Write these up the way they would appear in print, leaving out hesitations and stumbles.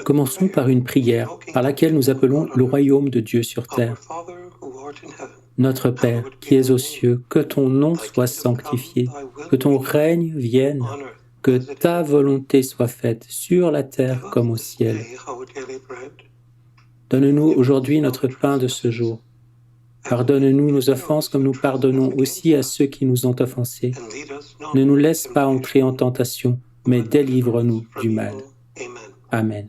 Commençons par une prière par laquelle nous appelons le royaume de Dieu sur terre. Notre Père, qui es aux cieux, que ton nom soit sanctifié, que ton règne vienne, que ta volonté soit faite sur la terre comme au ciel. Donne-nous aujourd'hui notre pain de ce jour. Pardonne-nous nos offenses comme nous pardonnons aussi à ceux qui nous ont offensés. Ne nous laisse pas entrer en tentation, mais délivre-nous du mal. Amen.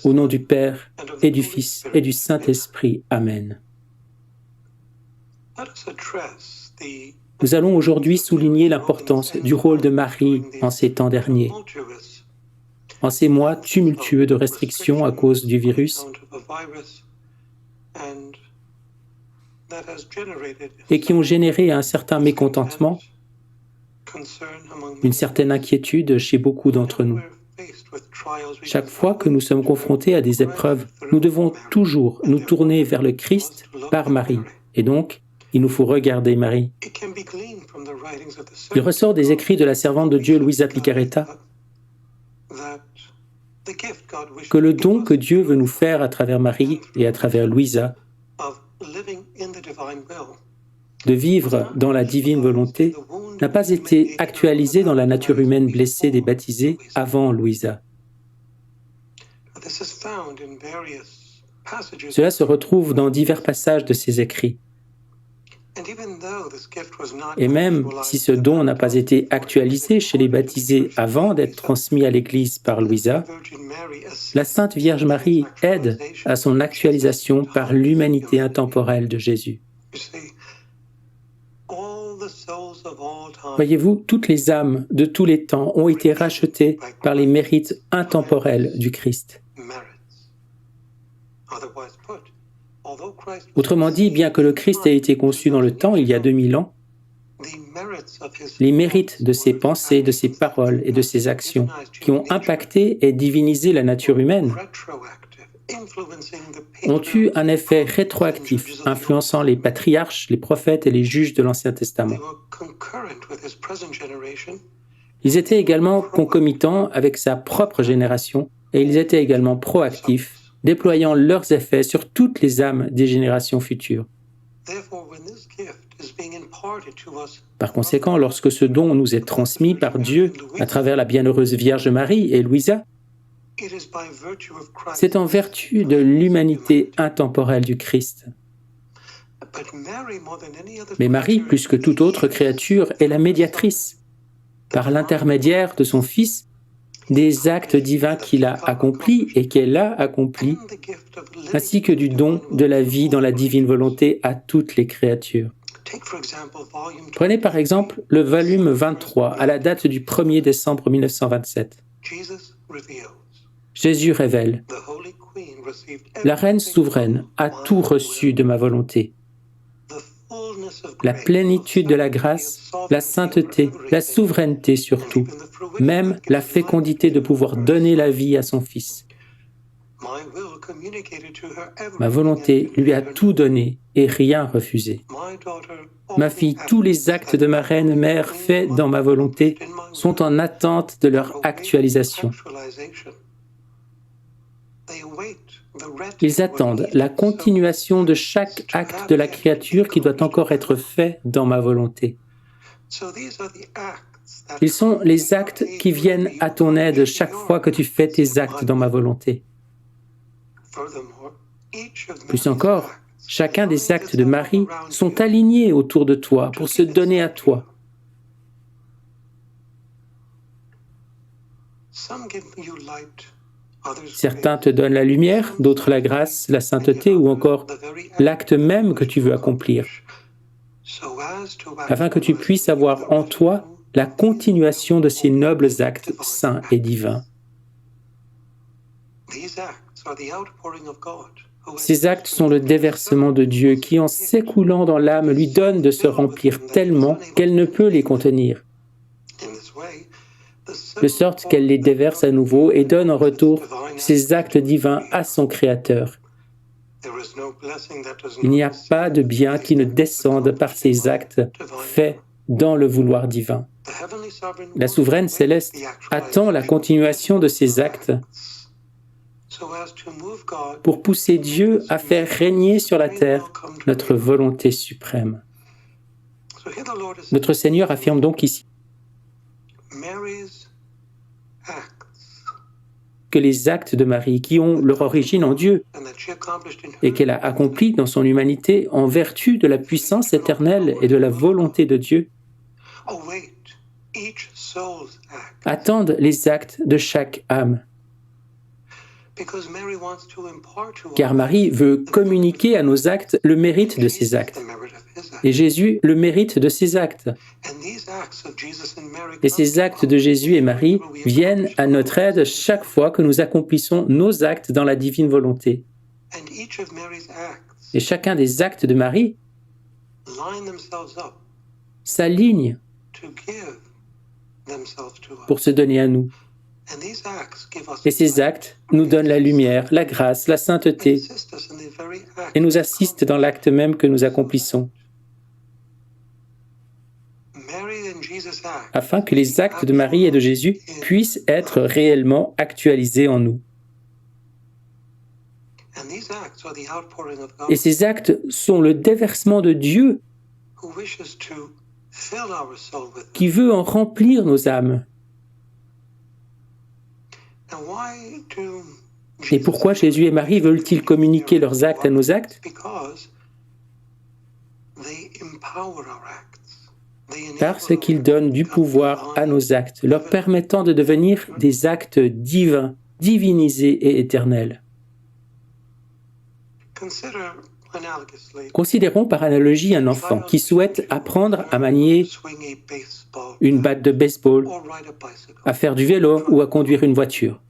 Au nom du Père, et du Fils, et du Saint-Esprit. Amen. Nous allons aujourd'hui souligner l'importance du rôle de Marie en ces temps derniers. En ces mois tumultueux de restrictions à cause du virus, et qui ont généré un certain mécontentement, une certaine inquiétude chez beaucoup d'entre nous. Chaque fois que nous sommes confrontés à des épreuves, nous devons toujours nous tourner vers le Christ par Marie. Et donc, il nous faut regarder Marie. Il ressort des écrits de la servante de Dieu, Luisa Picaretta, que le don que Dieu veut nous faire à travers Marie et à travers Luisa, de vivre dans la divine volonté, n'a pas été actualisé dans la nature humaine blessée des baptisés avant Luisa. Cela se retrouve dans divers passages de ces écrits. Et même si ce don n'a pas été actualisé chez les baptisés avant d'être transmis à l'Église par Luisa, la Sainte Vierge Marie aide à son actualisation par l'humanité intemporelle de Jésus. Voyez-vous, toutes les âmes de tous les temps ont été rachetées par les mérites intemporels du Christ. Autrement dit, bien que le Christ ait été conçu dans le temps, il y a 2000 ans, les mérites de ses pensées, de ses paroles et de ses actions qui ont impacté et divinisé la nature humaine ont eu un effet rétroactif, influençant les patriarches, les prophètes et les juges de l'Ancien Testament. Ils étaient également concomitants avec sa propre génération et ils étaient également proactifs, déployant leurs effets sur toutes les âmes des générations futures. Par conséquent, lorsque ce don nous est transmis par Dieu à travers la bienheureuse Vierge Marie et Luisa, c'est en vertu de l'humanité intemporelle du Christ. Mais Marie, plus que toute autre créature, est la médiatrice, par l'intermédiaire de son Fils, des actes divins qu'il a accomplis et qu'elle a accomplis, ainsi que du don de la vie dans la divine volonté à toutes les créatures. Prenez par exemple le volume 23, à la date du 1er décembre 1927. Jésus révèle « La Reine souveraine a tout reçu de ma volonté. La plénitude de la grâce, la sainteté, la souveraineté surtout, même la fécondité de pouvoir donner la vie à son Fils. Ma volonté lui a tout donné et rien refusé. Ma fille, tous les actes de ma reine mère faits dans ma volonté sont en attente de leur actualisation. Ils attendent la continuation de chaque acte de la créature qui doit encore être fait dans ma volonté. Ils sont les actes qui viennent à ton aide chaque fois que tu fais tes actes dans ma volonté. Plus encore, chacun des actes de Marie sont alignés autour de toi pour se donner à toi. Certains te donnent la lumière, d'autres la grâce, la sainteté ou encore l'acte même que tu veux accomplir, afin que tu puisses avoir en toi la continuation de ces nobles actes saints et divins. Ces actes sont le déversement de Dieu qui, en s'écoulant dans l'âme, lui donne de se remplir tellement qu'elle ne peut les contenir, de sorte qu'elle les déverse à nouveau et donne en retour ces actes divins à son Créateur. Il n'y a pas de bien qui ne descende par ces actes faits dans le vouloir divin. La souveraine céleste attend la continuation de ses actes pour pousser Dieu à faire régner sur la terre notre volonté suprême. Notre Seigneur affirme donc ici que les actes de Marie, qui ont leur origine en Dieu et qu'elle a accomplis dans son humanité en vertu de la puissance éternelle et de la volonté de Dieu, attendent les actes de chaque âme. Car Marie veut communiquer à nos actes le mérite de ses actes. Et Jésus le mérite de ses actes. Et ces actes de Jésus et Marie viennent à notre aide chaque fois que nous accomplissons nos actes dans la divine volonté. Et chacun des actes de Marie s'aligne pour se donner à nous. Et ces actes nous donnent la lumière, la grâce, la sainteté, et nous assistent dans l'acte même que nous accomplissons, afin que les actes de Marie et de Jésus puissent être réellement actualisés en nous. Et ces actes sont le déversement de Dieu qui veut en remplir nos âmes. Et pourquoi Jésus et Marie veulent-ils communiquer leurs actes à nos actes? Parce qu'ils donnent du pouvoir à nos actes, leur permettant de devenir des actes divins, divinisés et éternels. Considérons par analogie un enfant qui souhaite apprendre à manier une batte de baseball, à faire du vélo ou à conduire une voiture.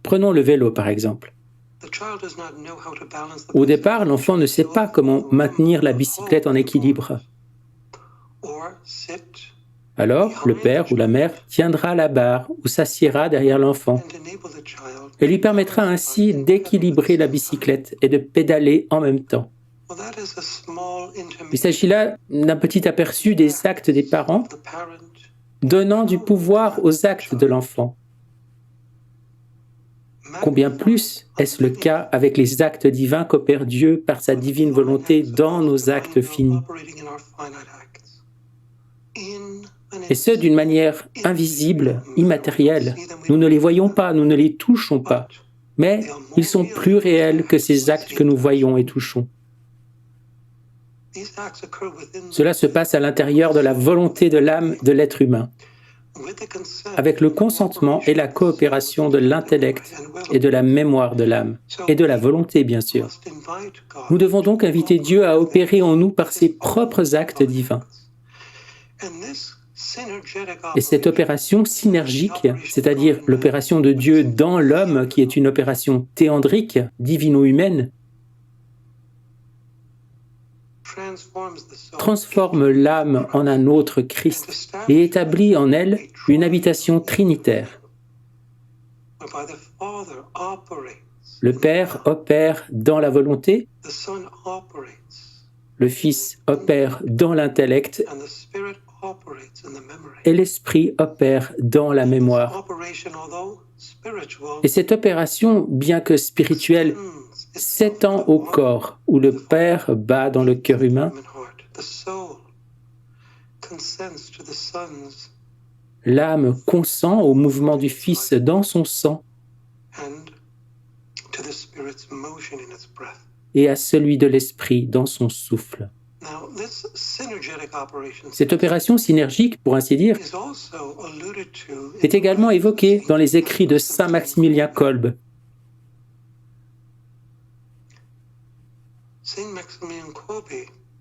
Prenons le vélo par exemple. Au départ, l'enfant ne sait pas comment maintenir la bicyclette en équilibre. Alors, le père ou la mère tiendra la barre ou s'assiera derrière l'enfant et lui permettra ainsi d'équilibrer la bicyclette et de pédaler en même temps. Il s'agit là d'un petit aperçu des actes des parents donnant du pouvoir aux actes de l'enfant. Combien plus est-ce le cas avec les actes divins qu'opère Dieu par sa divine volonté dans nos actes finis? Et ce, d'une manière invisible, immatérielle. Nous ne les voyons pas, nous ne les touchons pas, mais ils sont plus réels que ces actes que nous voyons et touchons. Cela se passe à l'intérieur de la volonté de l'âme de l'être humain, avec le consentement et la coopération de l'intellect et de la mémoire de l'âme, et de la volonté, bien sûr. Nous devons donc inviter Dieu à opérer en nous par ses propres actes divins. Et cette opération synergique, c'est-à-dire l'opération de Dieu dans l'homme, qui est une opération théandrique, divino-humaine, transforme l'âme en un autre Christ et établit en elle une habitation trinitaire. Le Père opère dans la volonté, le Fils opère dans l'intellect et l'Esprit opère dans la mémoire. Et cette opération, bien que spirituelle, s'étend au corps, où le Père bat dans le cœur humain. L'âme consent au mouvement du Fils dans son sang et à celui de l'Esprit dans son souffle. Cette opération synergique, pour ainsi dire, est également évoquée dans les écrits de saint Maximilien Kolbe.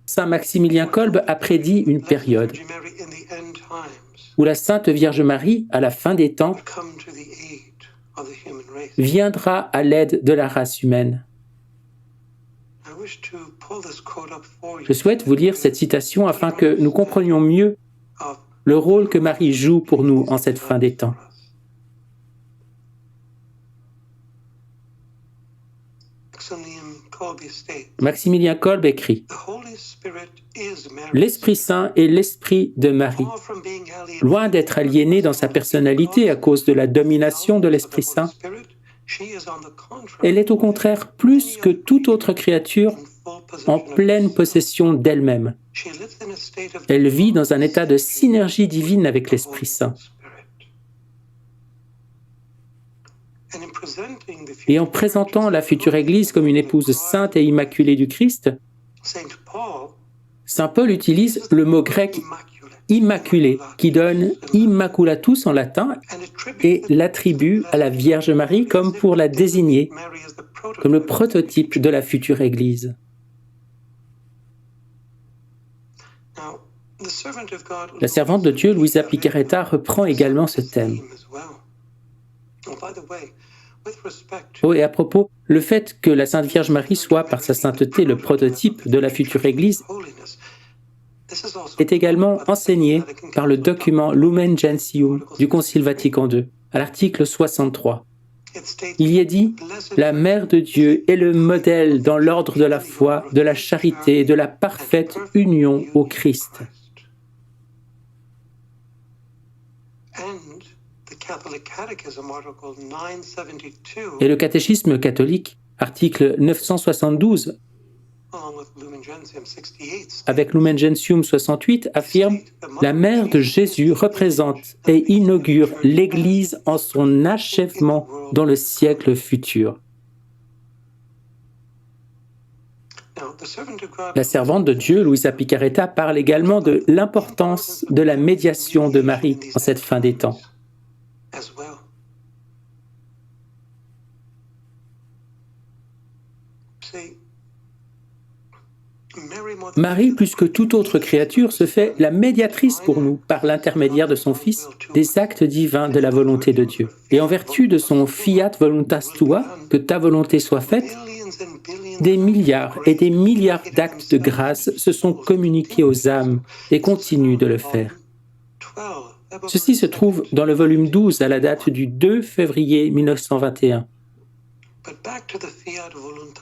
Saint Maximilien Kolbe a prédit une période où la Sainte Vierge Marie, à la fin des temps, viendra à l'aide de la race humaine. Je souhaite vous lire cette citation afin que nous comprenions mieux le rôle que Marie joue pour nous en cette fin des temps. Maximilien Kolbe écrit : L'Esprit Saint est l'Esprit de Marie. Loin d'être aliénée dans sa personnalité à cause de la domination de l'Esprit Saint, elle est au contraire plus que toute autre créature en pleine possession d'elle-même. Elle vit dans un état de synergie divine avec l'Esprit Saint. Et en présentant la future Église comme une épouse sainte et immaculée du Christ, Saint Paul utilise le mot grec « immaculé » qui donne « immaculatus » en latin et l'attribue à la Vierge Marie comme pour la désigner, comme le prototype de la future Église. La servante de Dieu, Luisa Picarretta, reprend également ce thème. Oh, et à propos, le fait que la Sainte Vierge Marie soit, par sa sainteté, le prototype de la future Église est également enseigné par le document Lumen Gentium du Concile Vatican II, à l'article 63. Il y est dit « La Mère de Dieu est le modèle dans l'ordre de la foi, de la charité et de la parfaite union au Christ. » Et le catéchisme catholique, article 972, avec Lumen Gentium 68, affirme « La Mère de Jésus représente et inaugure l'Église en son achèvement dans le siècle futur. » La servante de Dieu, Luisa Picarretta, parle également de l'importance de la médiation de Marie en cette fin des temps. Marie, plus que toute autre créature, se fait la médiatrice pour nous, par l'intermédiaire de son Fils, des actes divins de la volonté de Dieu. Et en vertu de son fiat voluntas tua, que ta volonté soit faite, des milliards et des milliards d'actes de grâce se sont communiqués aux âmes et continuent de le faire. Ceci se trouve dans le volume 12 à la date du 2 février 1921.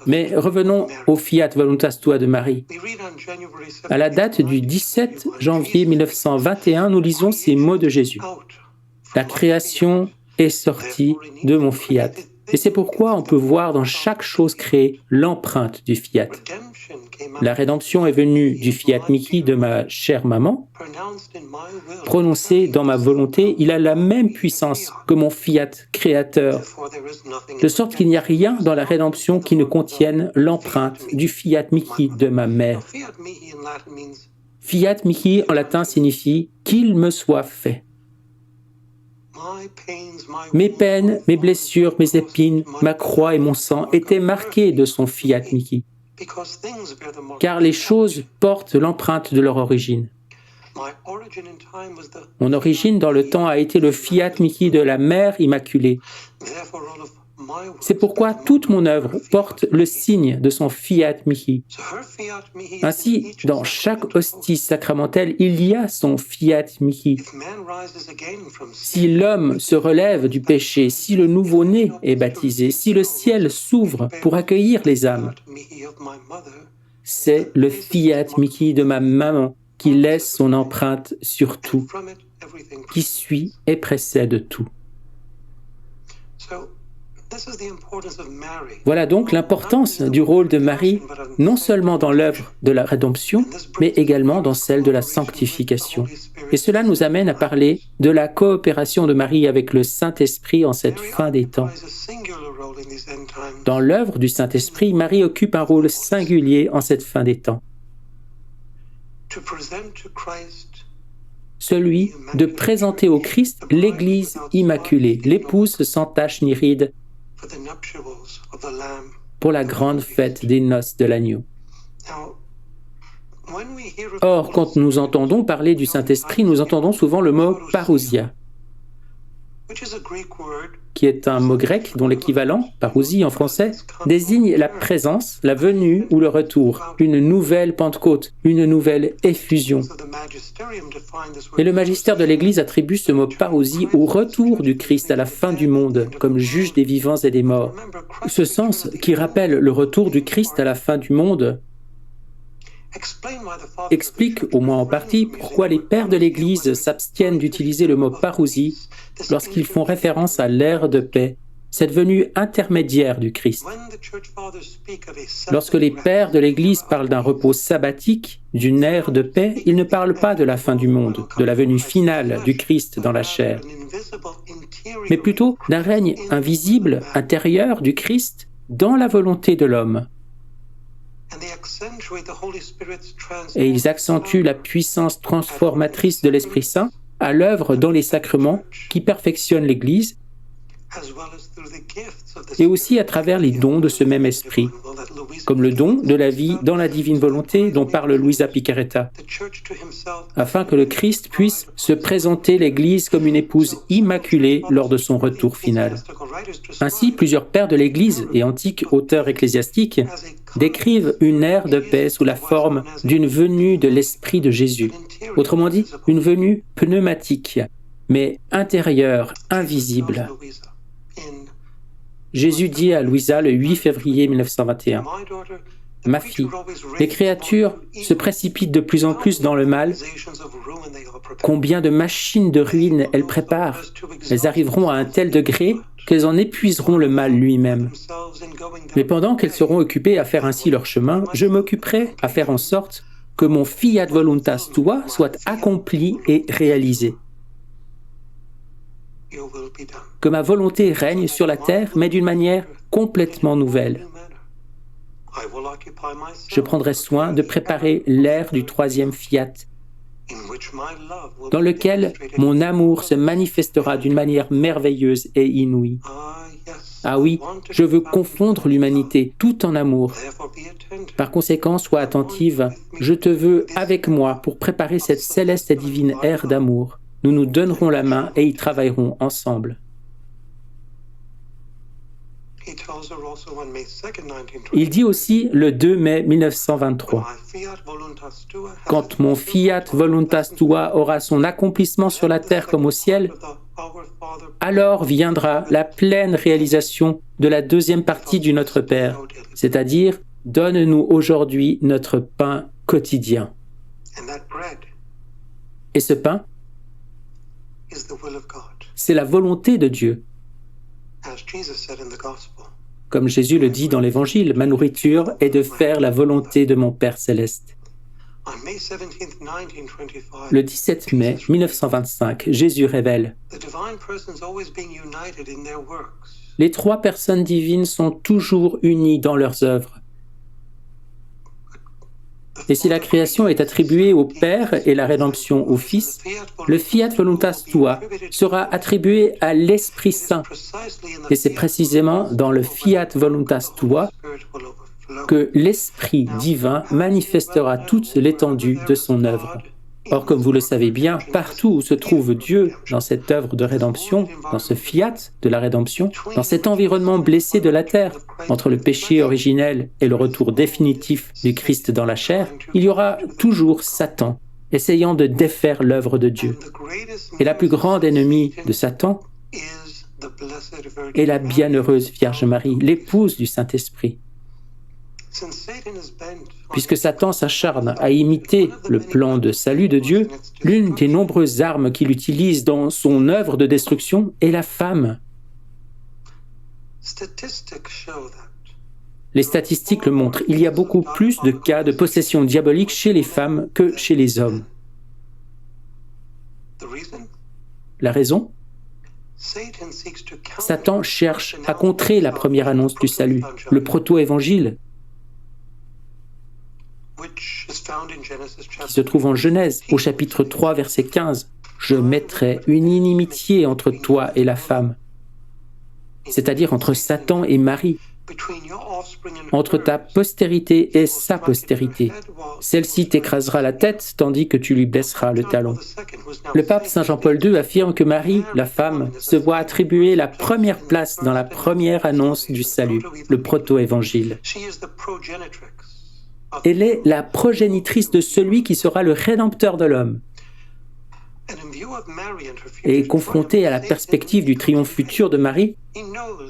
Mais revenons au Fiat Voluntas Tua de Marie. À la date du 17 janvier 1921, nous lisons ces mots de Jésus. « La création est sortie de mon Fiat. » Et c'est pourquoi on peut voir dans chaque chose créée l'empreinte du Fiat. La rédemption est venue du Fiat Mihi de ma chère maman. Prononcé dans ma volonté, il a la même puissance que mon Fiat créateur, de sorte qu'il n'y a rien dans la rédemption qui ne contienne l'empreinte du Fiat Mihi de ma mère. Fiat Mihi en latin signifie « qu'il me soit fait ». Mes peines, mes blessures, mes épines, ma croix et mon sang étaient marqués de son Fiat Mihi, car les choses portent l'empreinte de leur origine. Mon origine dans le temps a été le Fiat Mihi de la Mère Immaculée. C'est pourquoi toute mon œuvre porte le signe de son Fiat Mihi. Ainsi, dans chaque hostie sacramentelle, il y a son Fiat Mihi. Si l'homme se relève du péché, si le nouveau-né est baptisé, si le ciel s'ouvre pour accueillir les âmes, c'est le Fiat Mihi de ma maman qui laisse son empreinte sur tout, qui suit et précède tout. Voilà donc l'importance du rôle de Marie, non seulement dans l'œuvre de la rédemption, mais également dans celle de la sanctification. Et cela nous amène à parler de la coopération de Marie avec le Saint-Esprit en cette fin des temps. Dans l'œuvre du Saint-Esprit, Marie occupe un rôle singulier en cette fin des temps. Celui de présenter au Christ l'Église immaculée, l'épouse sans tache ni ride, pour la grande fête des noces de l'agneau. Or, quand nous entendons parler du Saint-Esprit, nous entendons souvent le mot « parousia », qui est un mot grec dont l'équivalent, parousie en français, désigne la présence, la venue ou le retour, une nouvelle Pentecôte, une nouvelle effusion. Et le magistère de l'Église attribue ce mot parousie au retour du Christ à la fin du monde, comme juge des vivants et des morts. Ce sens qui rappelle le retour du Christ à la fin du monde explique, au moins en partie, pourquoi les pères de l'Église s'abstiennent d'utiliser le mot parousie lorsqu'ils font référence à l'ère de paix, cette venue intermédiaire du Christ. Lorsque les pères de l'Église parlent d'un repos sabbatique, d'une ère de paix, ils ne parlent pas de la fin du monde, de la venue finale du Christ dans la chair, mais plutôt d'un règne invisible, intérieur du Christ dans la volonté de l'homme. Et ils accentuent la puissance transformatrice de l'Esprit Saint à l'œuvre dans les sacrements qui perfectionnent l'Église et aussi à travers les dons de ce même esprit, comme le don de la vie dans la divine volonté dont parle Luisa Picaretta, afin que le Christ puisse se présenter l'Église comme une épouse immaculée lors de son retour final. Ainsi, plusieurs pères de l'Église et antiques auteurs ecclésiastiques décrivent une ère de paix sous la forme d'une venue de l'Esprit de Jésus, autrement dit, une venue pneumatique, mais intérieure, invisible. Jésus dit à Luisa le 8 février 1921, « Ma fille, les créatures se précipitent de plus en plus dans le mal. Combien de machines de ruine elles préparent? Elles arriveront à un tel degré qu'elles en épuiseront le mal lui-même. Mais pendant qu'elles seront occupées à faire ainsi leur chemin, je m'occuperai à faire en sorte que mon fiat voluntas tua soit accompli et réalisé. Que ma volonté règne sur la terre, mais d'une manière complètement nouvelle. Je prendrai soin de préparer l'ère du troisième fiat, dans lequel mon amour se manifestera d'une manière merveilleuse et inouïe. Ah oui, je veux confondre l'humanité tout en amour. Par conséquent, sois attentive, je te veux avec moi pour préparer cette céleste et divine ère d'amour. Nous nous donnerons la main et y travaillerons ensemble. Il dit aussi le 2 mai 1923, « Quand mon fiat voluntas tua aura son accomplissement sur la terre comme au ciel, alors viendra la pleine réalisation de la deuxième partie du Notre Père, c'est-à-dire « Donne-nous aujourd'hui notre pain quotidien. » Et ce pain, c'est la volonté de Dieu. Comme Jésus le dit dans l'Évangile, ma nourriture est de faire la volonté de mon Père céleste. Le 17 mai 1925, Jésus révèle: les trois personnes divines sont toujours unies dans leurs œuvres. Et si la création est attribuée au Père et la rédemption au Fils, le fiat voluntas tua sera attribué à l'Esprit Saint. Et c'est précisément dans le fiat voluntas tua que l'Esprit divin manifestera toute l'étendue de son œuvre. Or, comme vous le savez bien, partout où se trouve Dieu dans cette œuvre de rédemption, dans ce fiat de la rédemption, dans cet environnement blessé de la terre, entre le péché originel et le retour définitif du Christ dans la chair, il y aura toujours Satan, essayant de défaire l'œuvre de Dieu. Et la plus grande ennemie de Satan est la bienheureuse Vierge Marie, l'épouse du Saint-Esprit. Puisque Satan s'acharne à imiter le plan de salut de Dieu, l'une des nombreuses armes qu'il utilise dans son œuvre de destruction est la femme. Les statistiques le montrent, il y a beaucoup plus de cas de possession diabolique chez les femmes que chez les hommes. La raison ? Satan cherche à contrer la première annonce du salut, le proto-évangile, qui se trouve en Genèse, au chapitre 3, verset 15. « Je mettrai une inimitié entre toi et la femme, c'est-à-dire entre Satan et Marie, entre ta postérité et sa postérité. Celle-ci t'écrasera la tête, tandis que tu lui baisseras le talon. » Le pape Saint Jean-Paul II affirme que Marie, la femme, se voit attribuer la première place dans la première annonce du salut, le proto-évangile. Elle est la progénitrice de celui qui sera le rédempteur de l'homme. Et confronté à la perspective du triomphe futur de Marie,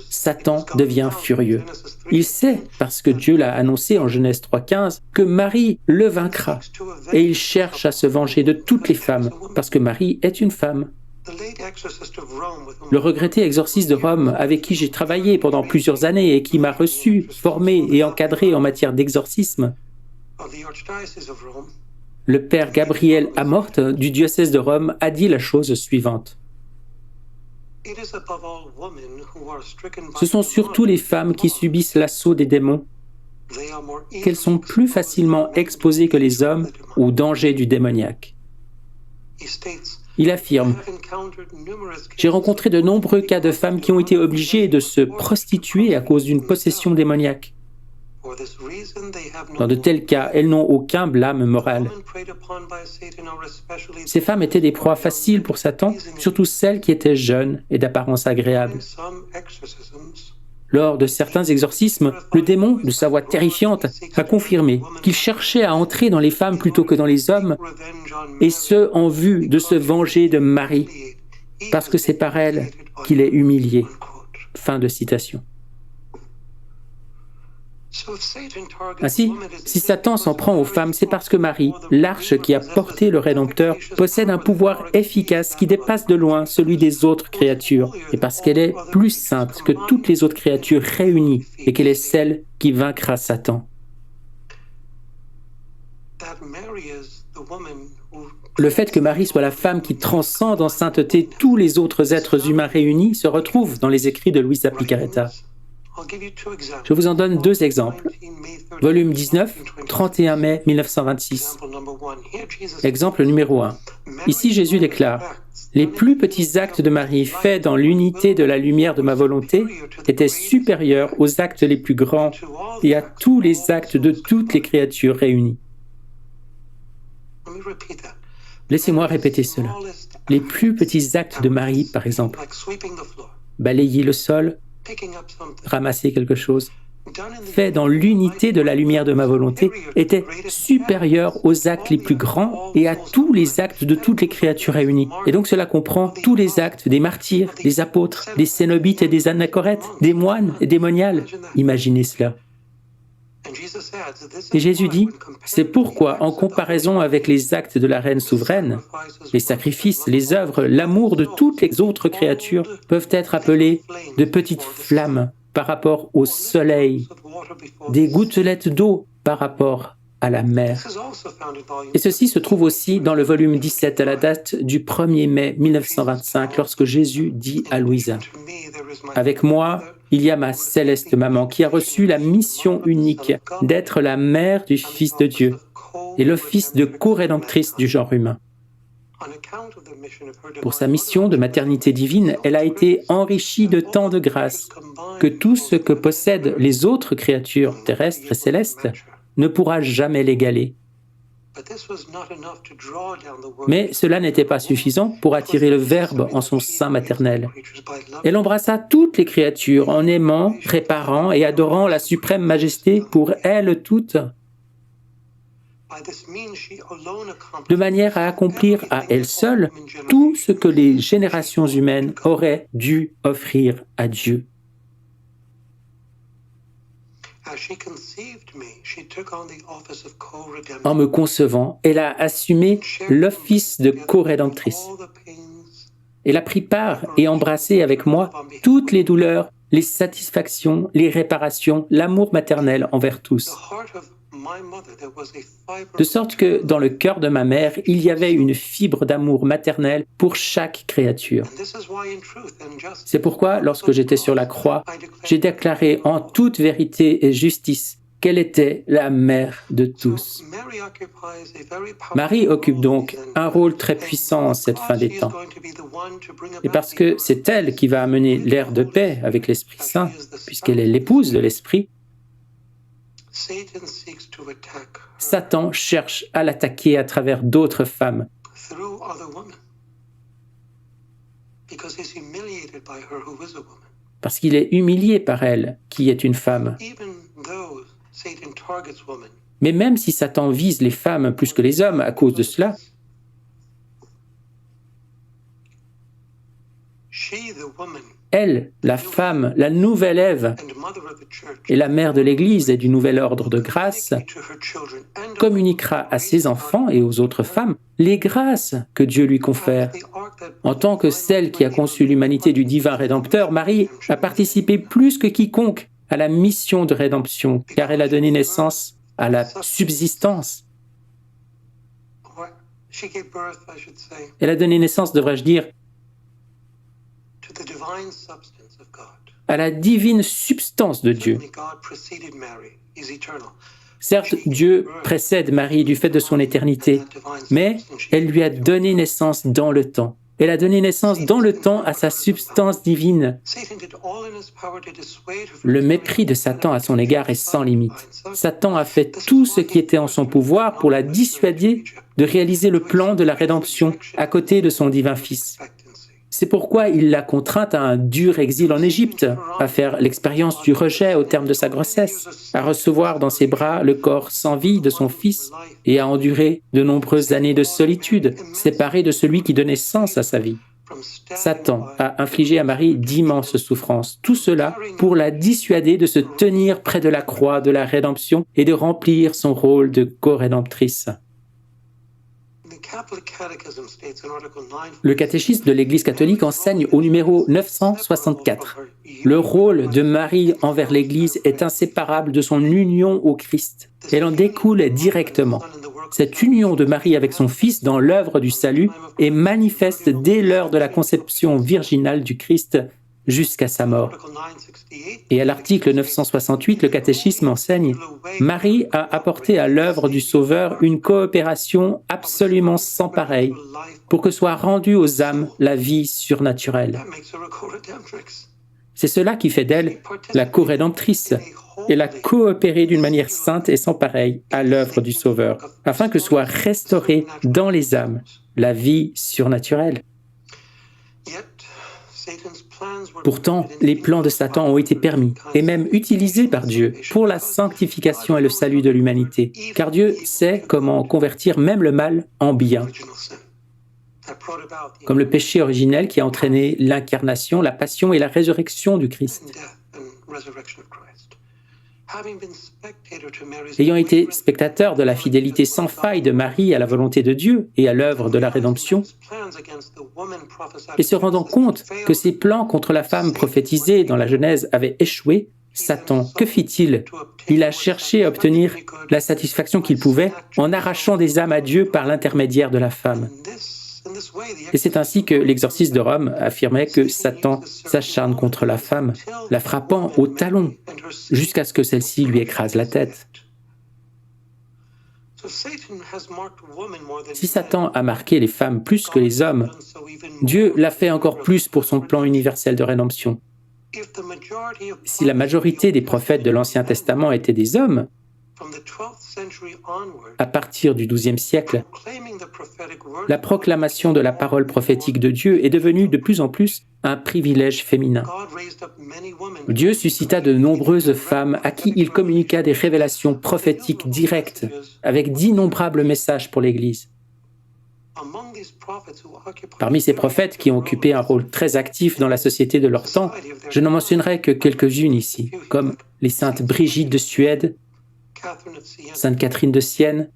Satan devient furieux. Il sait, parce que Dieu l'a annoncé en Genèse 3,15, que Marie le vaincra. Et il cherche à se venger de toutes les femmes, parce que Marie est une femme. Le regretté exorciste de Rome, avec qui j'ai travaillé pendant plusieurs années et qui m'a reçu, formé et encadré en matière d'exorcisme, le père Gabriel Amorth du diocèse de Rome a dit la chose suivante. Ce sont surtout les femmes qui subissent l'assaut des démons, qu'elles sont plus facilement exposées que les hommes au danger du démoniaque. Il affirme « J'ai rencontré de nombreux cas de femmes qui ont été obligées de se prostituer à cause d'une possession démoniaque. Dans de tels cas, elles n'ont aucun blâme moral. Ces femmes étaient des proies faciles pour Satan, surtout celles qui étaient jeunes et d'apparence agréable. Lors de certains exorcismes, le démon, de sa voix terrifiante, a confirmé qu'il cherchait à entrer dans les femmes plutôt que dans les hommes, et ce, en vue de se venger de Marie, parce que c'est par elle qu'il est humilié. » Fin de citation. Ainsi, si Satan s'en prend aux femmes, c'est parce que Marie, l'arche qui a porté le Rédempteur, possède un pouvoir efficace qui dépasse de loin celui des autres créatures, et parce qu'elle est plus sainte que toutes les autres créatures réunies, et qu'elle est celle qui vaincra Satan. Le fait que Marie soit la femme qui transcende en sainteté tous les autres êtres humains réunis se retrouve dans les écrits de Luisa Picarreta. Je vous en donne deux exemples. Volume 19, 31 mai 1926. Exemple numéro 1. Ici, Jésus déclare « Les plus petits actes de Marie faits dans l'unité de la lumière de ma volonté étaient supérieurs aux actes les plus grands et à tous les actes de toutes les créatures réunies. » Laissez-moi répéter cela. Les plus petits actes de Marie, par exemple, balayer le sol, ramasser quelque chose, fait dans l'unité de la lumière de ma volonté, était supérieur aux actes les plus grands et à tous les actes de toutes les créatures réunies. Et donc cela comprend tous les actes des martyrs, des apôtres, des cénobites et des anachorètes, des moines et des moniales. Imaginez cela. Et Jésus dit, c'est pourquoi, en comparaison avec les actes de la reine souveraine, les sacrifices, les œuvres, l'amour de toutes les autres créatures peuvent être appelés de petites flammes par rapport au soleil, des gouttelettes d'eau par rapport à la mer. Et ceci se trouve aussi dans le volume 17 à la date du 1er mai 1925, lorsque Jésus dit à Louisa, « Avec moi, il y a ma céleste maman qui a reçu la mission unique d'être la mère du Fils de Dieu et l'office de co-rédemptrice du genre humain. Pour sa mission de maternité divine, elle a été enrichie de tant de grâce que tout ce que possèdent les autres créatures terrestres et célestes ne pourra jamais l'égaler. Mais cela n'était pas suffisant pour attirer le Verbe en son sein maternel. Elle embrassa toutes les créatures en aimant, réparant et adorant la suprême majesté pour elles toutes, de manière à accomplir à elle seule tout ce que les générations humaines auraient dû offrir à Dieu. En me concevant, elle a assumé l'office de co-rédemptrice. Elle a pris part et embrassé avec moi toutes les douleurs, les satisfactions, les réparations, l'amour maternel envers tous. De sorte que dans le cœur de ma mère, il y avait une fibre d'amour maternel pour chaque créature. C'est pourquoi, lorsque j'étais sur la croix, j'ai déclaré en toute vérité et justice qu'elle était la mère de tous. Marie occupe donc un rôle très puissant en cette fin des temps. Et parce que c'est elle qui va amener l'ère de paix avec l'Esprit Saint, puisqu'elle est l'épouse de l'Esprit, Satan cherche à l'attaquer à travers d'autres femmes. Parce qu'il est humilié par elle, qui est une femme. Mais même si Satan vise les femmes plus que les hommes à cause de cela, Elle, la femme, la nouvelle Ève, et la mère de l'Église et du nouvel ordre de grâce, communiquera à ses enfants et aux autres femmes les grâces que Dieu lui confère. En tant que celle qui a conçu l'humanité du divin Rédempteur, Marie a participé plus que quiconque à la mission de rédemption, car elle a donné naissance à la subsistance. Elle a donné naissance, devrais-je dire, à la divine substance de Dieu. Certes, Dieu précède Marie du fait de son éternité, mais elle lui a donné naissance dans le temps. Elle a donné naissance dans le temps à sa substance divine. Le mépris de Satan à son égard est sans limite. Satan a fait tout ce qui était en son pouvoir pour la dissuader de réaliser le plan de la rédemption à côté de son divin Fils. C'est pourquoi il l'a contrainte à un dur exil en Égypte, à faire l'expérience du rejet au terme de sa grossesse, à recevoir dans ses bras le corps sans vie de son fils et à endurer de nombreuses années de solitude, séparé de celui qui donnait sens à sa vie. Satan a infligé à Marie d'immenses souffrances, tout cela pour la dissuader de se tenir près de la croix de la rédemption et de remplir son rôle de co-rédemptrice. Le catéchisme de l'Église catholique enseigne au numéro 964. Le rôle de Marie envers l'Église est inséparable de son union au Christ. Elle en découle directement. Cette union de Marie avec son Fils dans l'œuvre du salut est manifeste dès l'heure de la conception virginale du Christ jusqu'à sa mort. Et à l'article 968, le catéchisme enseigne « Marie a apporté à l'œuvre du Sauveur une coopération absolument sans pareille pour que soit rendue aux âmes la vie surnaturelle. » C'est cela qui fait d'elle la co-rédemptrice. Elle a coopéré d'une manière sainte et sans pareille à l'œuvre du Sauveur, afin que soit restaurée dans les âmes la vie surnaturelle. Pourtant, les plans de Satan ont été permis et même utilisés par Dieu pour la sanctification et le salut de l'humanité, car Dieu sait comment convertir même le mal en bien. Comme le péché originel qui a entraîné l'incarnation, la passion et la résurrection du Christ. Ayant été spectateur de la fidélité sans faille de Marie à la volonté de Dieu et à l'œuvre de la rédemption, et se rendant compte que ses plans contre la femme prophétisée dans la Genèse avaient échoué, Satan, que fit-il? Il a cherché à obtenir la satisfaction qu'il pouvait en arrachant des âmes à Dieu par l'intermédiaire de la femme. Et c'est ainsi que l'exorciste de Rome affirmait que Satan s'acharne contre la femme, la frappant au talon, jusqu'à ce que celle-ci lui écrase la tête. Si Satan a marqué les femmes plus que les hommes, Dieu l'a fait encore plus pour son plan universel de rédemption. Si la majorité des prophètes de l'Ancien Testament étaient des hommes, à partir du XIIe siècle, la proclamation de la parole prophétique de Dieu est devenue de plus en plus un privilège féminin. Dieu suscita de nombreuses femmes à qui il communiqua des révélations prophétiques directes, avec d'innombrables messages pour l'Église. Parmi ces prophètes qui ont occupé un rôle très actif dans la société de leur temps, je n'en mentionnerai que quelques-unes ici, comme les saintes Brigitte de Suède, Sainte Catherine de Sienne,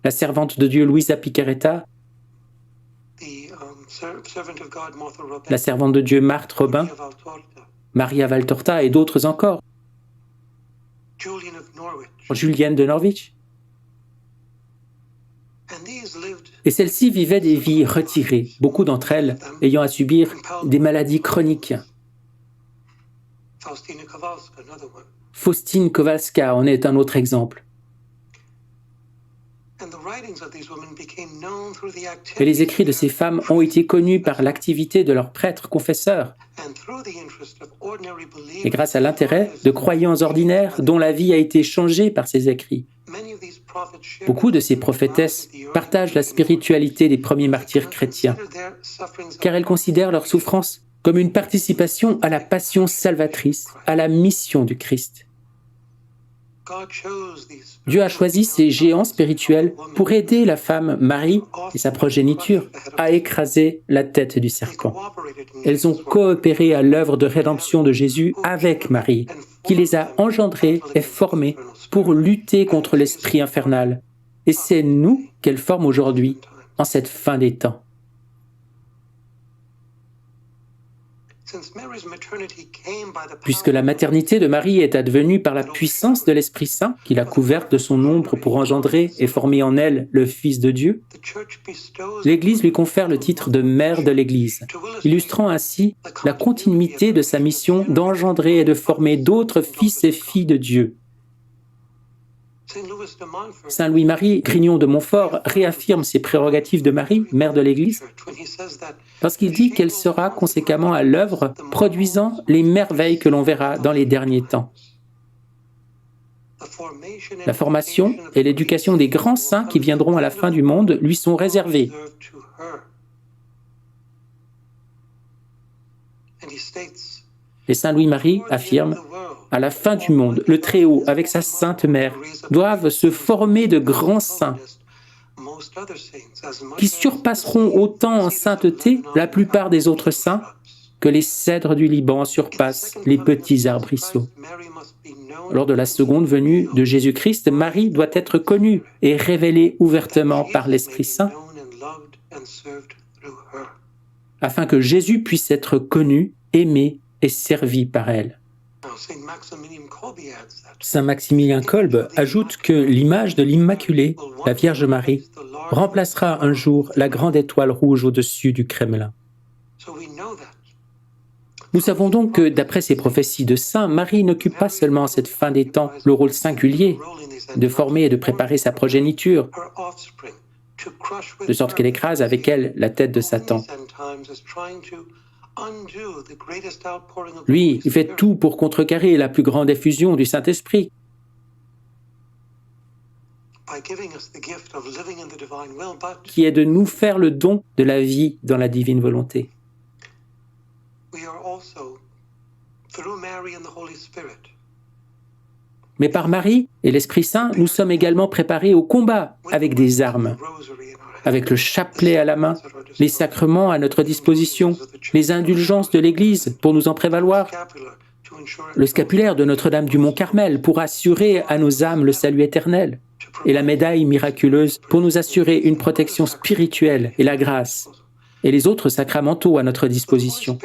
la servante de Dieu Luisa Picaretta, la servante de Dieu Marthe Robin, Maria Valtorta et d'autres encore, Julienne de Norwich. Et celles-ci vivaient des vies retirées, beaucoup d'entre elles ayant à subir des maladies chroniques. Faustine Kowalska en est un autre exemple. Et les écrits de ces femmes ont été connus par l'activité de leurs prêtres confesseurs et grâce à l'intérêt de croyants ordinaires dont la vie a été changée par ces écrits. Beaucoup de ces prophétesses partagent la spiritualité des premiers martyrs chrétiens, car elles considèrent leur souffrance comme une participation à la passion salvatrice, à la mission du Christ. Dieu a choisi ces géants spirituels pour aider la femme Marie et sa progéniture à écraser la tête du serpent. Elles ont coopéré à l'œuvre de rédemption de Jésus avec Marie, qui les a engendrées et formées pour lutter contre l'esprit infernal. Et c'est nous qu'elles forment aujourd'hui, en cette fin des temps. Puisque la maternité de Marie est advenue par la puissance de l'Esprit Saint, qui l'a couverte de son ombre pour engendrer et former en elle le Fils de Dieu, l'Église lui confère le titre de mère de l'Église, illustrant ainsi la continuité de sa mission d'engendrer et de former d'autres fils et filles de Dieu. Saint Louis-Marie Grignon de Montfort réaffirme ses prérogatives de Marie, mère de l'Église, parce qu'il dit qu'elle sera conséquemment à l'œuvre, produisant les merveilles que l'on verra dans les derniers temps. La formation et l'éducation des grands saints qui viendront à la fin du monde lui sont réservées. Et Saint Louis-Marie affirme: à la fin du monde, le Très-Haut, avec sa Sainte Mère, doivent se former de grands saints qui surpasseront autant en sainteté la plupart des autres saints que les cèdres du Liban surpassent les petits arbrisseaux. Lors de la seconde venue de Jésus-Christ, Marie doit être connue et révélée ouvertement par l'Esprit Saint, afin que Jésus puisse être connu, aimé et servi par elle. Saint Maximilien Kolbe ajoute que l'image de l'Immaculée, la Vierge Marie, remplacera un jour la grande étoile rouge au-dessus du Kremlin. Nous savons donc que, d'après ces prophéties de saints, Marie n'occupe pas seulement en cette fin des temps le rôle singulier de former et de préparer sa progéniture, de sorte qu'elle écrase avec elle la tête de Satan. Lui, il fait tout pour contrecarrer la plus grande effusion du Saint-Esprit, qui est de nous faire le don de la vie dans la divine volonté. Mais par Marie et l'Esprit Saint, nous sommes également préparés au combat avec des armes, avec le chapelet à la main, les sacrements à notre disposition, les indulgences de l'Église pour nous en prévaloir, le scapulaire de Notre-Dame du Mont-Carmel pour assurer à nos âmes le salut éternel, et la médaille miraculeuse pour nous assurer une protection spirituelle et la grâce, et les autres sacramentaux à notre disposition.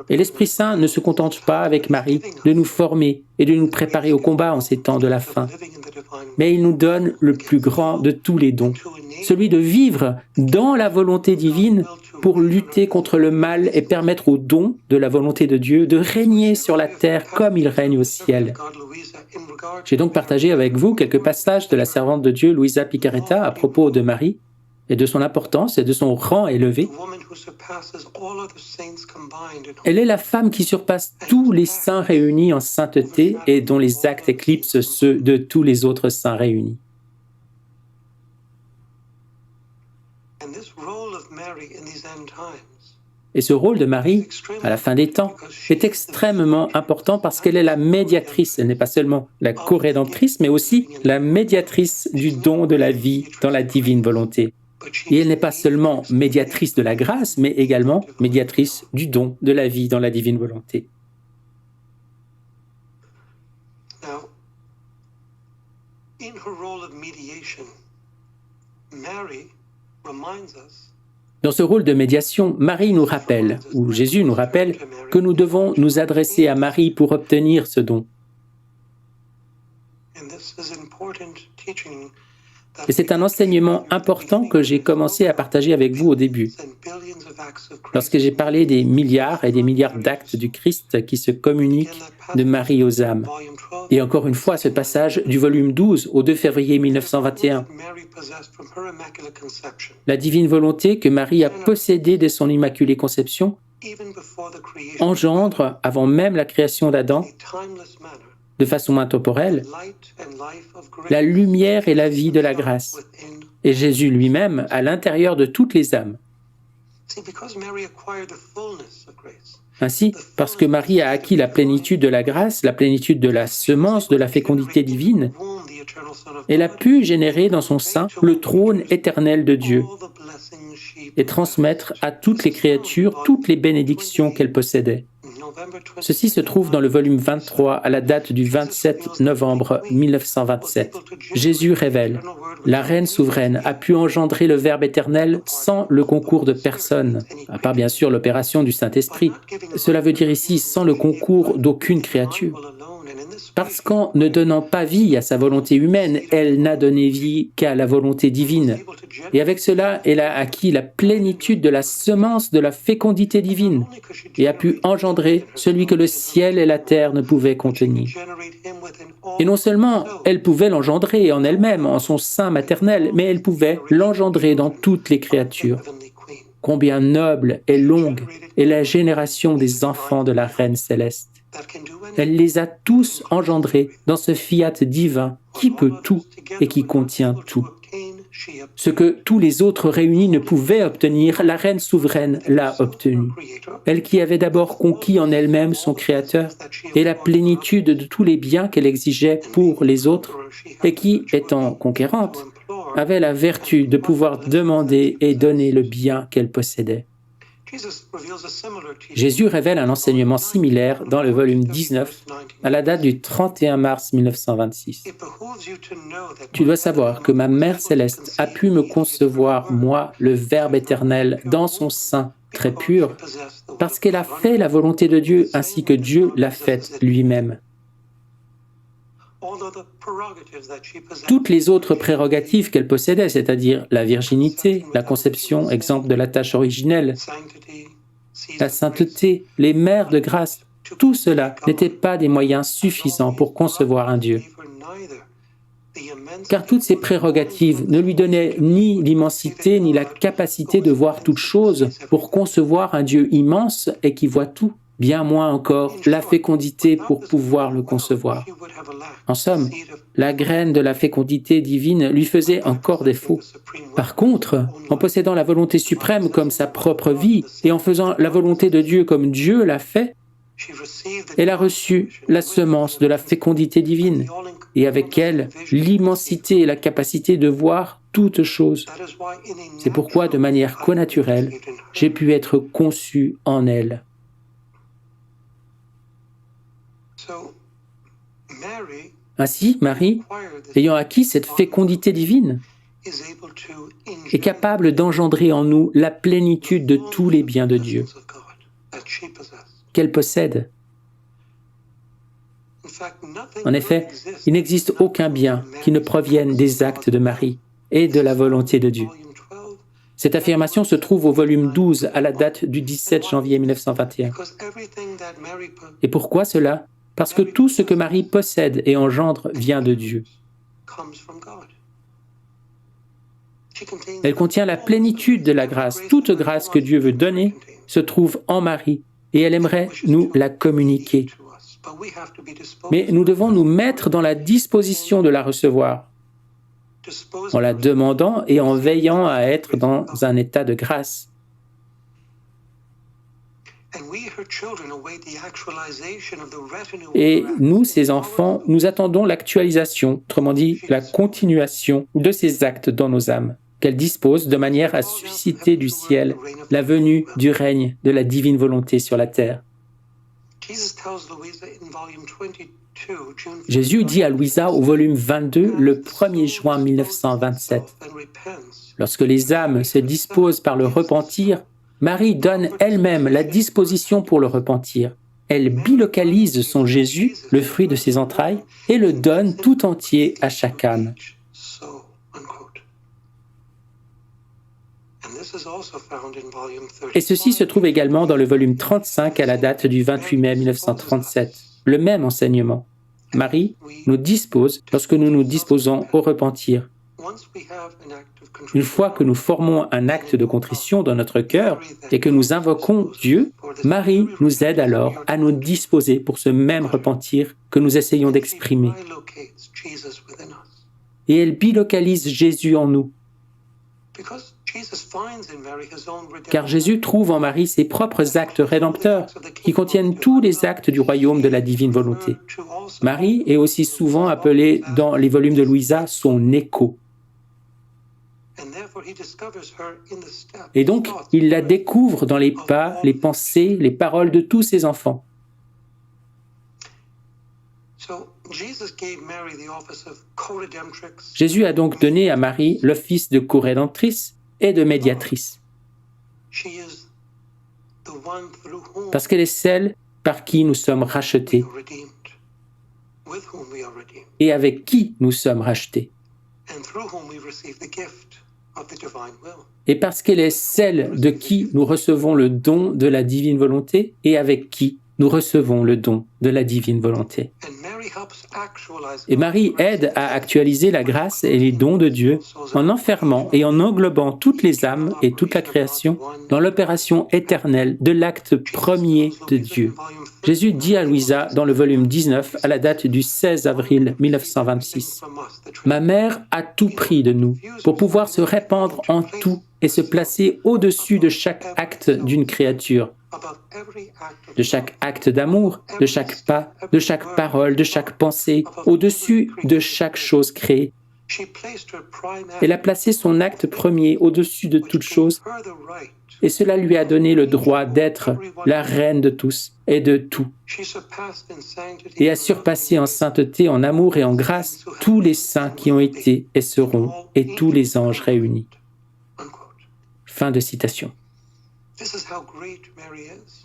Et l'Esprit Saint ne se contente pas, avec Marie, de nous former et de nous préparer au combat en ces temps de la fin, mais il nous donne le plus grand de tous les dons, celui de vivre dans la volonté divine pour lutter contre le mal et permettre aux dons de la volonté de Dieu de régner sur la terre comme il règne au ciel. J'ai donc partagé avec vous quelques passages de la servante de Dieu Luisa Picaretta à propos de Marie, et de son importance et de son rang élevé. Elle est la femme qui surpasse tous les saints réunis en sainteté et dont les actes éclipsent ceux de tous les autres saints réunis. Et ce rôle de Marie, à la fin des temps, est extrêmement important parce qu'elle est la médiatrice. Elle n'est pas seulement la co-rédemptrice, mais aussi la médiatrice du don de la vie dans la divine volonté. Et elle n'est pas seulement médiatrice de la grâce, mais également médiatrice du don de la vie dans la divine volonté. Dans ce rôle de médiation, Marie nous rappelle, ou Jésus nous rappelle, que nous devons nous adresser à Marie pour obtenir ce don. Et c'est un enseignement important que j'ai commencé à partager avec vous au début, lorsque j'ai parlé des milliards et des milliards d'actes du Christ qui se communiquent de Marie aux âmes. Et encore une fois, ce passage du volume 12 au 2 février 1921. La divine volonté que Marie a possédée dès son immaculée conception engendre, avant même la création d'Adam, de façon intemporelle, la lumière et la vie de la grâce, et Jésus lui-même à l'intérieur de toutes les âmes. Ainsi, parce que Marie a acquis la plénitude de la grâce, la plénitude de la semence de la fécondité divine, elle a pu générer dans son sein le trône éternel de Dieu et transmettre à toutes les créatures toutes les bénédictions qu'elle possédait. Ceci se trouve dans le volume 23 à la date du 27 novembre 1927. Jésus révèle « La Reine souveraine a pu engendrer le Verbe éternel sans le concours de personne, à part bien sûr l'opération du Saint-Esprit. Cela veut dire ici sans le concours d'aucune créature. Parce qu'en ne donnant pas vie à sa volonté humaine, elle n'a donné vie qu'à la volonté divine. Et avec cela, elle a acquis la plénitude de la semence de la fécondité divine et a pu engendrer celui que le ciel et la terre ne pouvaient contenir. Et non seulement elle pouvait l'engendrer en elle-même, en son sein maternel, mais elle pouvait l'engendrer dans toutes les créatures. Combien noble et longue est la génération des enfants de la Reine céleste. Elle les a tous engendrés dans ce fiat divin qui peut tout et qui contient tout. Ce que tous les autres réunis ne pouvaient obtenir, la Reine souveraine l'a obtenu. Elle qui avait d'abord conquis en elle-même son Créateur et la plénitude de tous les biens qu'elle exigeait pour les autres, et qui, étant conquérante, avait la vertu de pouvoir demander et donner le bien qu'elle possédait. Jésus révèle un enseignement similaire dans le volume 19, à la date du 31 mars 1926. Tu dois savoir que ma Mère Céleste a pu me concevoir, moi, le Verbe éternel, dans son sein très pur, parce qu'elle a fait la volonté de Dieu ainsi que Dieu l'a faite lui-même. Toutes les autres prérogatives qu'elle possédait, c'est-à-dire la virginité, la conception, exemple de la tâche originelle, la sainteté, les mères de grâce, tout cela n'était pas des moyens suffisants pour concevoir un Dieu. Car toutes ces prérogatives ne lui donnaient ni l'immensité ni la capacité de voir toutes choses pour concevoir un Dieu immense et qui voit tout, bien moins encore la fécondité pour pouvoir le concevoir. En somme, la graine de la fécondité divine lui faisait encore défaut. Par contre, en possédant la volonté suprême comme sa propre vie et en faisant la volonté de Dieu comme Dieu l'a fait, elle a reçu la semence de la fécondité divine et avec elle l'immensité et la capacité de voir toutes choses. C'est pourquoi, de manière connaturelle, j'ai pu être conçu en elle. Ainsi, Marie, ayant acquis cette fécondité divine, est capable d'engendrer en nous la plénitude de tous les biens de Dieu qu'elle possède. En effet, il n'existe aucun bien qui ne provienne des actes de Marie et de la volonté de Dieu. Cette affirmation se trouve au volume 12 à la date du 17 janvier 1921. Et pourquoi cela ? Parce que tout ce que Marie possède et engendre vient de Dieu. Elle contient la plénitude de la grâce. Toute grâce que Dieu veut donner se trouve en Marie et elle aimerait nous la communiquer. Mais nous devons nous mettre dans la disposition de la recevoir, en la demandant et en veillant à être dans un état de grâce. Et nous, ses enfants, nous attendons l'actualisation, autrement dit la continuation de ces actes dans nos âmes, qu'elles disposent de manière à susciter du ciel la venue du règne de la divine volonté sur la terre. Jésus dit à Louisa au volume 22, le 1er juin 1927, « Lorsque les âmes se disposent par le repentir, Marie donne elle-même la disposition pour le repentir. Elle bilocalise son Jésus, le fruit de ses entrailles, et le donne tout entier à chaque âme. » Et ceci se trouve également dans le volume 35 à la date du 28 mai 1937. Le même enseignement. Marie nous dispose lorsque nous nous disposons au repentir. Une fois que nous formons un acte de contrition dans notre cœur et que nous invoquons Dieu, Marie nous aide alors à nous disposer pour ce même repentir que nous essayons d'exprimer. Et elle bilocalise Jésus en nous. Car Jésus trouve en Marie ses propres actes rédempteurs qui contiennent tous les actes du royaume de la divine volonté. Marie est aussi souvent appelée dans les volumes de Louisa son écho. Et donc, il la découvre dans les pas, les pensées, les paroles de tous ses enfants. Jésus a donc donné à Marie l'office de co-rédemptrice et de médiatrice. Parce qu'elle est celle par qui nous sommes rachetés et avec qui nous sommes rachetés. Et parce qu'elle est celle de qui nous recevons le don de la divine volonté et avec qui nous recevons le don de la divine volonté. Et Marie aide à actualiser la grâce et les dons de Dieu en enfermant et en englobant toutes les âmes et toute la création dans l'opération éternelle de l'acte premier de Dieu. Jésus dit à Louisa dans le volume 19 à la date du 16 avril 1926 « Ma mère a tout pris de nous pour pouvoir se répandre en tout et se placer au-dessus de chaque acte d'une créature, de chaque acte d'amour, de chaque pas, de chaque parole, de chaque pensée, au-dessus de chaque chose créée. Elle a placé son acte premier au-dessus de toute chose et cela lui a donné le droit d'être la reine de tous et de tout et a surpassé en sainteté, en amour et en grâce tous les saints qui ont été et seront et tous les anges réunis. » Fin de citation.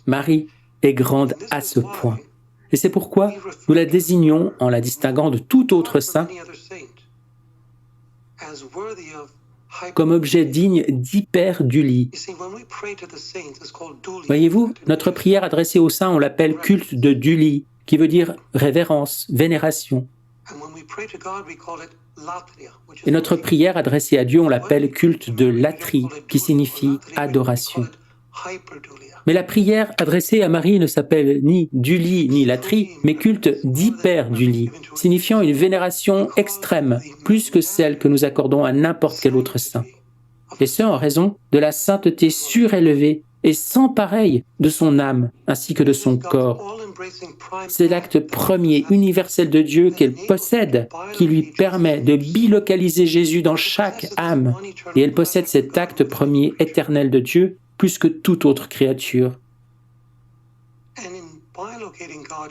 Marie est grande à ce point. Et c'est pourquoi nous la désignons, en la distinguant de tout autre saint, comme objet digne d'hyperdulie. Voyez-vous, notre prière adressée aux saints, on l'appelle culte de dulie, qui veut dire révérence, vénération. Et notre prière adressée à Dieu, on l'appelle culte de latrie, qui signifie adoration. Mais la prière adressée à Marie ne s'appelle ni dulie ni latrie, mais culte d'hyperdulie, signifiant une vénération extrême, plus que celle que nous accordons à n'importe quel autre saint. Et ce, en raison de la sainteté surélevée et sans pareil de son âme, ainsi que de son corps. C'est l'acte premier, universel de Dieu qu'elle possède, qui lui permet de bilocaliser Jésus dans chaque âme. Et elle possède cet acte premier éternel de Dieu, plus que toute autre créature.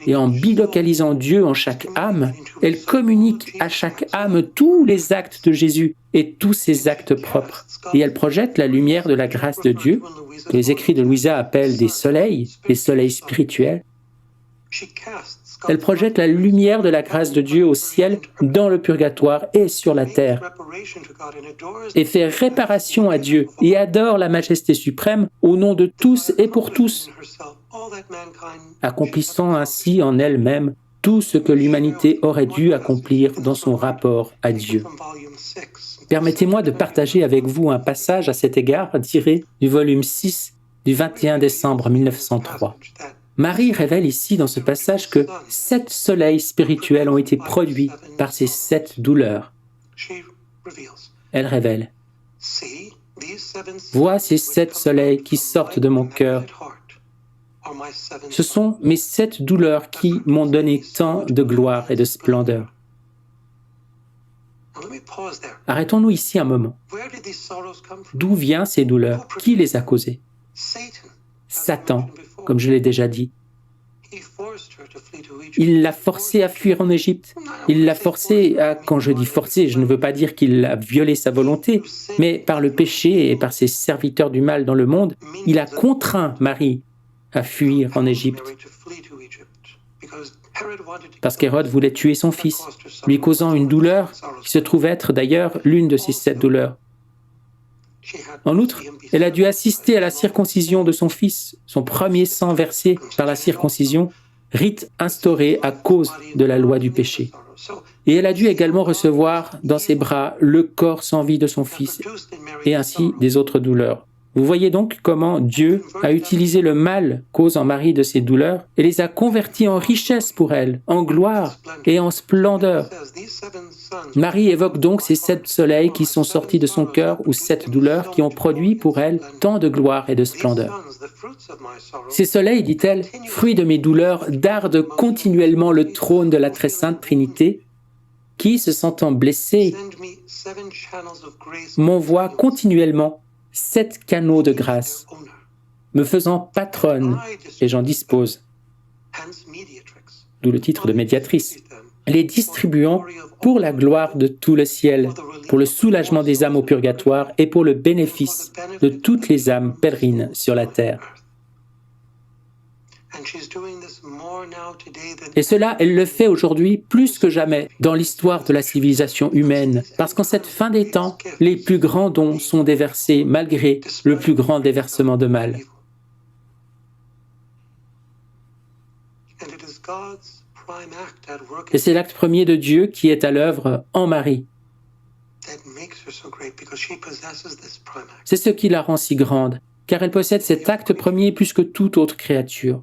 Et en bilocalisant Dieu en chaque âme, elle communique à chaque âme tous les actes de Jésus et tous ses actes propres. Et elle projette la lumière de la grâce de Dieu, que les écrits de Louisa appellent des soleils, les soleils spirituels. Elle projette la lumière de la grâce de Dieu au ciel, dans le purgatoire et sur la terre, et fait réparation à Dieu et adore la majesté suprême au nom de tous et pour tous, accomplissant ainsi en elle-même tout ce que l'humanité aurait dû accomplir dans son rapport à Dieu. Permettez-moi de partager avec vous un passage à cet égard tiré du volume 6 du 21 décembre 1903. Marie révèle ici dans ce passage que 7 soleils spirituels ont été produits par ces 7 douleurs. Elle révèle « Vois ces 7 soleils qui sortent de mon cœur. Ce sont mes 7 douleurs qui m'ont donné tant de gloire et de splendeur. » Arrêtons-nous ici un moment. D'où viennent ces douleurs? Qui les a causées? Satan, comme je l'ai déjà dit. Il l'a forcée à fuir en Égypte. Il l'a forcée à, quand je dis forcée, je ne veux pas dire qu'il a violé sa volonté, mais par le péché et par ses serviteurs du mal dans le monde, il a contraint Marie à fuir en Égypte. Parce qu'Hérode voulait tuer son fils, lui causant une douleur qui se trouve être d'ailleurs l'une de ces 7 douleurs. En outre, elle a dû assister à la circoncision de son fils, son premier sang versé par la circoncision, rite instauré à cause de la loi du péché. Et elle a dû également recevoir dans ses bras le corps sans vie de son fils, et ainsi des autres douleurs. Vous voyez donc comment Dieu a utilisé le mal causant Marie de ses douleurs et les a convertis en richesse pour elle, en gloire et en splendeur. Marie évoque donc ces 7 soleils qui sont sortis de son cœur ou 7 douleurs qui ont produit pour elle tant de gloire et de splendeur. Ces soleils, dit-elle, fruits de mes douleurs, dardent continuellement le trône de la très sainte Trinité, qui, se sentant blessée, m'envoie continuellement 7 canaux de grâce, me faisant patronne, et j'en dispose, d'où le titre de médiatrice, les distribuant pour la gloire de tout le ciel, pour le soulagement des âmes au purgatoire et pour le bénéfice de toutes les âmes pèlerines sur la terre. Et cela, elle le fait aujourd'hui plus que jamais dans l'histoire de la civilisation humaine, parce qu'en cette fin des temps, les plus grands dons sont déversés malgré le plus grand déversement de mal. Et c'est l'acte premier de Dieu qui est à l'œuvre en Marie. C'est ce qui la rend si grande, car elle possède cet acte premier plus que toute autre créature.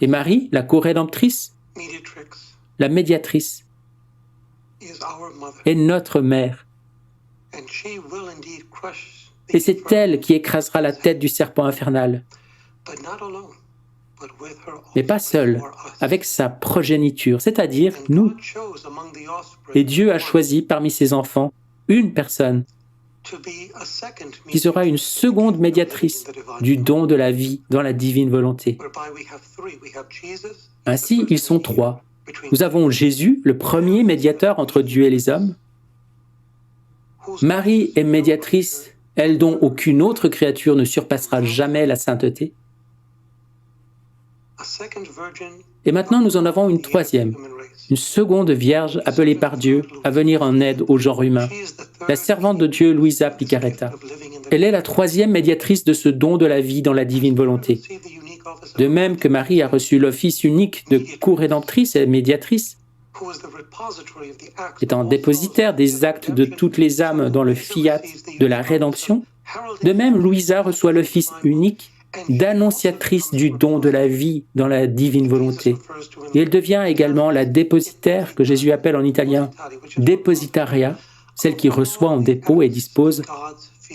Et Marie, la co-rédemptrice, la médiatrice, est notre mère. Et c'est elle qui écrasera la tête du serpent infernal. Mais pas seule, avec sa progéniture, c'est-à-dire nous. Et Dieu a choisi parmi ses enfants une personne qui sera une seconde médiatrice du don de la vie dans la divine volonté. Ainsi, ils sont 3. Nous avons Jésus, le premier médiateur entre Dieu et les hommes. Marie est médiatrice, elle dont aucune autre créature ne surpassera jamais la sainteté. Et maintenant, nous en avons une 3e, une seconde vierge appelée par Dieu à venir en aide au genre humain, la servante de Dieu Luisa Picaretta. Elle est la 3e médiatrice de ce don de la vie dans la divine volonté. De même que Marie a reçu l'office unique de co-rédemptrice et médiatrice, étant dépositaire des actes de toutes les âmes dans le fiat de la rédemption, de même Luisa reçoit l'office unique d'annonciatrice du don de la vie dans la divine volonté. Et elle devient également la dépositaire, que Jésus appelle en italien depositaria, celle qui reçoit en dépôt et dispose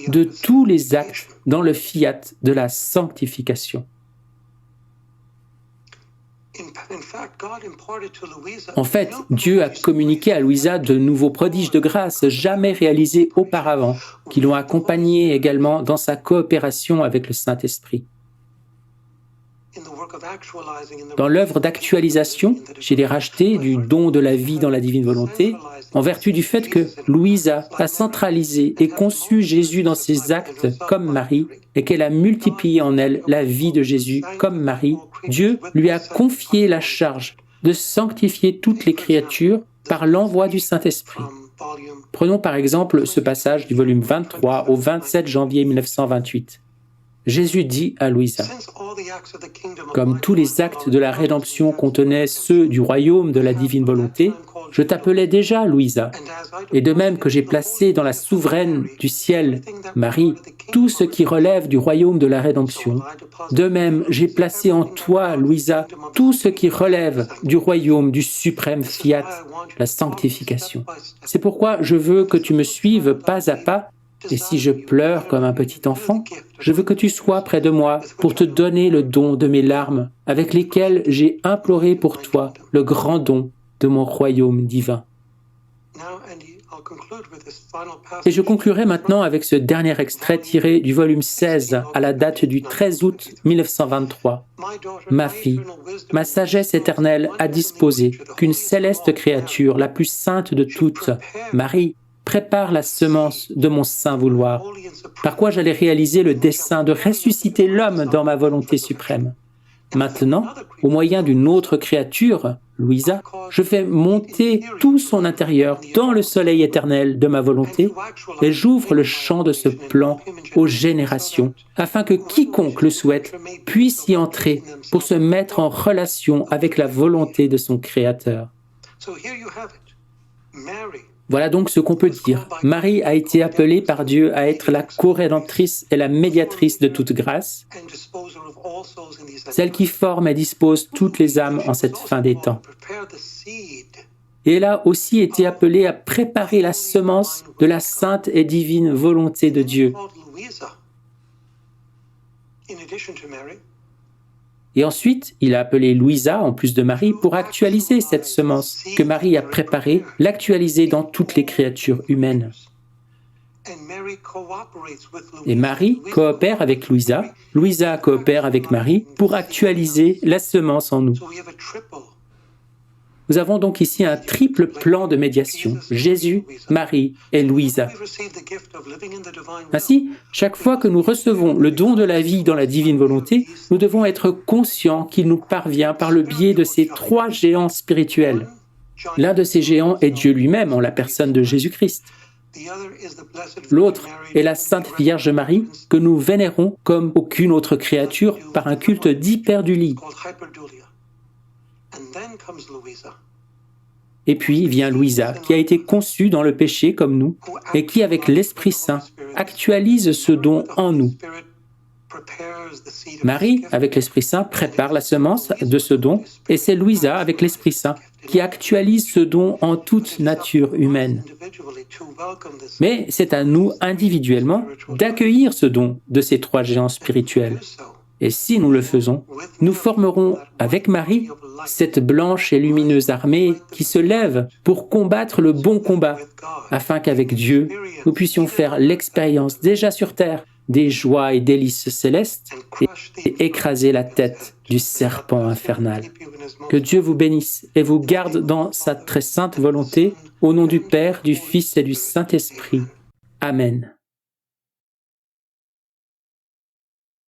de tous les actes dans le fiat de la sanctification. En fait, Dieu a communiqué à Luisa de nouveaux prodiges de grâce jamais réalisés auparavant, qui l'ont accompagnée également dans sa coopération avec le Saint-Esprit. Dans l'œuvre d'actualisation chez les rachetés du don de la vie dans la divine volonté, en vertu du fait que Luisa a centralisé et conçu Jésus dans ses actes comme Marie et qu'elle a multiplié en elle la vie de Jésus comme Marie, Dieu lui a confié la charge de sanctifier toutes les créatures par l'envoi du Saint-Esprit. Prenons par exemple ce passage du volume 23 au 27 janvier 1928. Jésus dit à Luisa, « Comme tous les actes de la rédemption contenaient ceux du royaume de la divine volonté, je t'appelais déjà Luisa, et de même que j'ai placé dans la souveraine du ciel, Marie, tout ce qui relève du royaume de la rédemption, de même j'ai placé en toi, Luisa, tout ce qui relève du royaume du suprême fiat, la sanctification. C'est pourquoi je veux que tu me suives pas à pas. Et si je pleure comme un petit enfant, je veux que tu sois près de moi pour te donner le don de mes larmes, avec lesquelles j'ai imploré pour toi le grand don de mon royaume divin. » Et je conclurai maintenant avec ce dernier extrait tiré du volume 16 à la date du 13 août 1923. « Ma fille, ma sagesse éternelle a disposé qu'une céleste créature, la plus sainte de toutes, Marie, prépare la semence de mon saint vouloir, par quoi j'allais réaliser le dessein de ressusciter l'homme dans ma volonté suprême. Maintenant, au moyen d'une autre créature, Luisa, je fais monter tout son intérieur dans le soleil éternel de ma volonté et j'ouvre le champ de ce plan aux générations, afin que quiconque le souhaite puisse y entrer pour se mettre en relation avec la volonté de son Créateur. » Voilà donc ce qu'on peut dire. Marie a été appelée par Dieu à être la co-rédemptrice et la médiatrice de toute grâce, celle qui forme et dispose toutes les âmes en cette fin des temps. Et elle a aussi été appelée à préparer la semence de la sainte et divine volonté de Dieu. Et ensuite, il a appelé Louisa, en plus de Marie, pour actualiser cette semence que Marie a préparée, l'actualiser dans toutes les créatures humaines. Et Marie coopère avec Louisa, Louisa coopère avec Marie pour actualiser la semence en nous. Nous avons donc ici un triple plan de médiation, Jésus, Marie et Louisa. Ainsi, chaque fois que nous recevons le don de la vie dans la divine volonté, nous devons être conscients qu'il nous parvient par le biais de ces trois géants spirituels. L'un de ces géants est Dieu lui-même en la personne de Jésus-Christ. L'autre est la Sainte Vierge Marie que nous vénérons comme aucune autre créature par un culte d'hyperdulie. Et puis vient Louisa, qui a été conçue dans le péché comme nous, et qui, avec l'Esprit Saint, actualise ce don en nous. Marie, avec l'Esprit Saint, prépare la semence de ce don, et c'est Louisa, avec l'Esprit Saint, qui actualise ce don en toute nature humaine. Mais c'est à nous, individuellement, d'accueillir ce don de ces trois géants spirituels. Et si nous le faisons, nous formerons, avec Marie, cette blanche et lumineuse armée qui se lève pour combattre le bon combat, afin qu'avec Dieu, nous puissions faire l'expérience déjà sur terre des joies et délices célestes et écraser la tête du serpent infernal. Que Dieu vous bénisse et vous garde dans sa très sainte volonté, au nom du Père, du Fils et du Saint-Esprit. Amen.